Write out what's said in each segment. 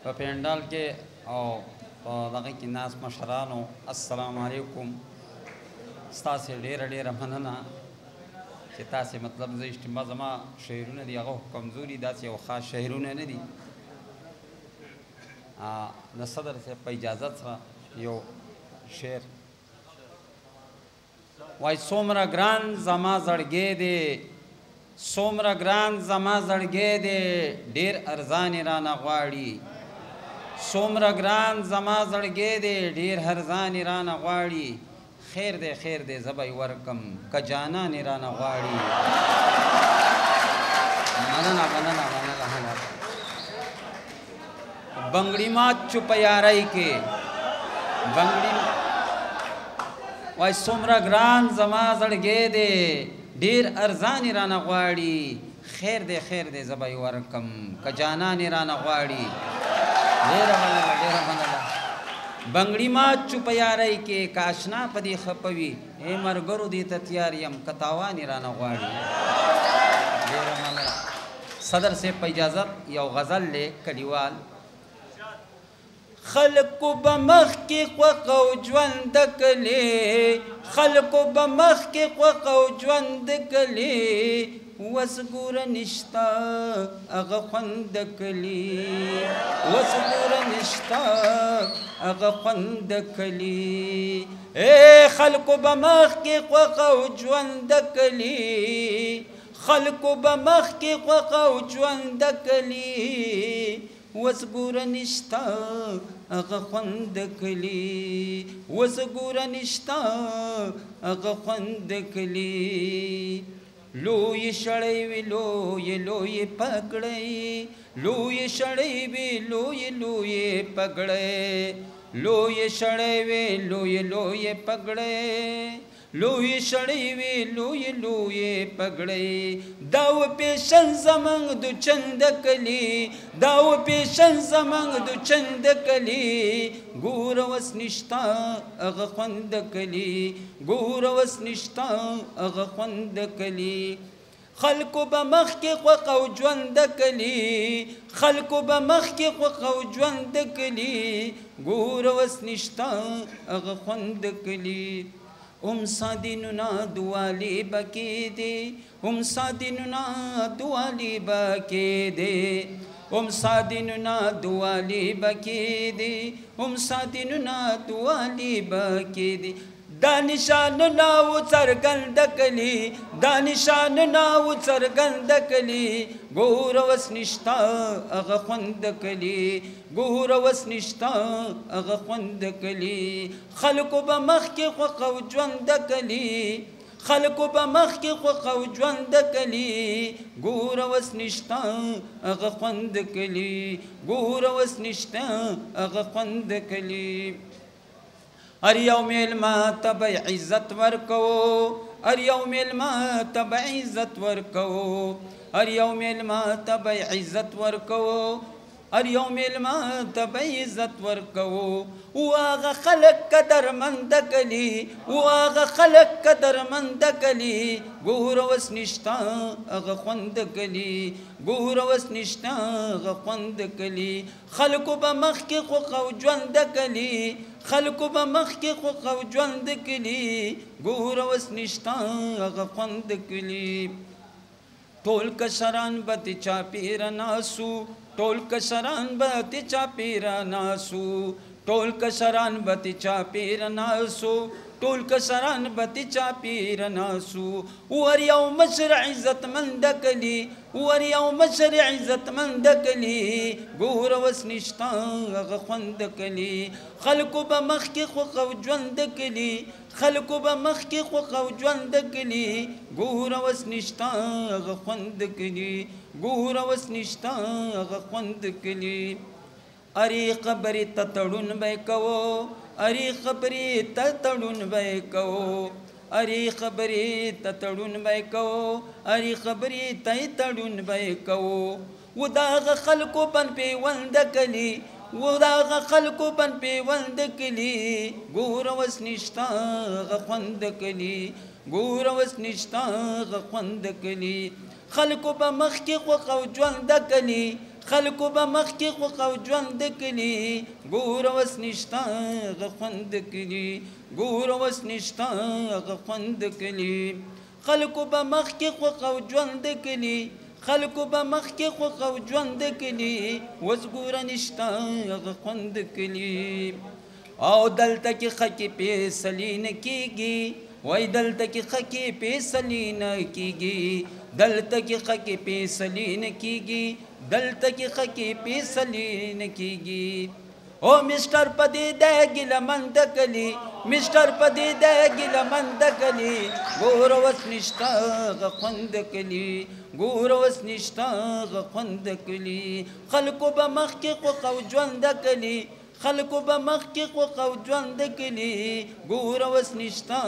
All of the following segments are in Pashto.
په پینډال کې او په دغه کې ناس مشرانو السلام علیکم ستاسې ډېره مننه چې تاسې مطلب زه اجتماع زما شعرونه دي هغه کمزوري داسې یو خاص شعرونه نه دي د صدر صاحب په اجازت سره یو شعر وای څومره ګران زما زړګی دی څومره ګران زما زړګی دی ډېر ارزان یې رانه غواړي څومره ګران زما زړګی دی ډېر ارزان یې رانه غواړي خیر دی خیر دی زه به یې ورکم که جانان یې رانه غواړي مننه مننه مننه بنگړي مات چو په یارۍ کې بنگړي وای څومره ګران زما زړګی دی ډېر ارزان یې رانه غواړي خیر دی خیر دی زه به یې ورکم که جانان یې رانه غواړي ډېره مننه ډېره مننه بنگړي مات چو په یارۍ کې که اشنا په دې خفه وي ای ملګرو دې ته تیار یم که تاوان یې رانه غواړي ډېره مننه صدر صاحب په اجازت یو غزل دی کلیوال خلقو به مخ کې خوښ او ژوند کلی خلقو به مخ کې خوښ او ژوند کلی وس ګوره نشته هغه خوند کلی وس ګوره نشته هغه خوند کلی ای خلقو به مخ کې خوښ او ژوند کلی خلقو به مخ کې خوښ او ژوند کلی وس ګوره نشته هغه خوند کلی وس ګوره نشته هغه خوند کلی لوی شړی وي لوی پګړی لوی شړی وي لوی پګړی لوی شړی وي لوی پګړی لوی شړی وي لوی پګړی داو پیشن زمنګ د چند کلی داو پیشن زمنګ د چند کلی ګور وس نشتا هغه خوند کلی ګور وس نشتا هغه خوند کلی خلقو به مخ کې خوښ او ژوند کلی خلقو به مخ کې خوښ او ژوند کلی ګور وس نشتا هغه خوند کلی سادیننا دوالی بکی دے سادیننا دوالی بکی دے سادیننا دوالی بکی دے سادیننا دوالی بکی دے دانشان ناو څرګند کلی دانشان ناو څرګند کلی ګور وس نشتا هغه خوند کلی ګور وس نشتا هغه خوند کلی خلقو به مخ کې خوښ او ژوند کلی خلقو به مخ کې خوښ او ژوند کلی ګور وس نشتا هغه خوند کلی ګور وس نشتا هغه خوند کلی هر یو میلمه ته به عزت ورکو هر یو میلمه ته به عزت ورکو هر یو میلمه ته به عزت ورکو هر یو میلمه ته به عزت ورکو واغه خلق قدرمند کلی واغه خلق قدرمند کلی ګور وس نشتا هغه خوند کلی ګور وس نشتا هغه خوند کلی خلقو به مخ کې خوښ او ژوند کلی خلقو به مخ کې خوښ او ژوند کلی ګور وس نشتا هغه خوند کلی ټول کشران به د چاپېره ناسو ټول کشران به د چاپېره ناسو ټول کشران به د چاپېره ناسو ټول کشران به د چاپېره ناسو ور یو مشر عزتمند کلی ور یو مشر عزتمند کلی ګور وس نشتا هغه خوند کلی خلقو به مخ کې خوښ او ژوند کلی خلقو به مخ کې خوښ او ژوند کلی ګور وس نشتا هغه خوند کلی ګور وس نشتا هغه خوند کلی اری خبرې ته تړون به کوو اری خبرې ته تړون به کوو اری خبرې ته تړون به کوو اری خبرې ته تړون به کوو و داغه خلقو بن پیوند کلی و داغه خلقو بن پیوند کلی ګور وس نشتا هغه خوند کلی ګور وس نشتا هغه خوند کلی خلقو به مخ کې خوښ او ژوند کلی خلکو به مخکې خوښ او ژوند کلي ګوره اوس نشته هغه خوند کلي ګوره اوس نشته هغه خوند کلي خلکو به مخکې خوښ او ژوند کلي خلکو به مخکې خوښ او ژوند کلي اوس ګوره نشته هغه خوند کلي او دلته کې خکې فیصلې نه کېږي وای دلته کې خکې فیصلې نه کېږي دلته کې خکې فیصلې نه کېږي دلته کې خکې فیصلې نه کېږي او مسټر پدې د ګیلمند کلي مسټر پدې د ګیلمند کلي ګوره اوس نشته هغه خوند کلي ګوره اوس نشته هغه خوند کلي خلکو به مخکې خوښ او ژوند کلي خلکو به مخکې خوښ او ژوند کلي ګوره اوس نشته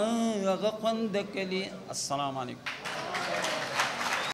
هغه خوند کلي. السلام علیکم.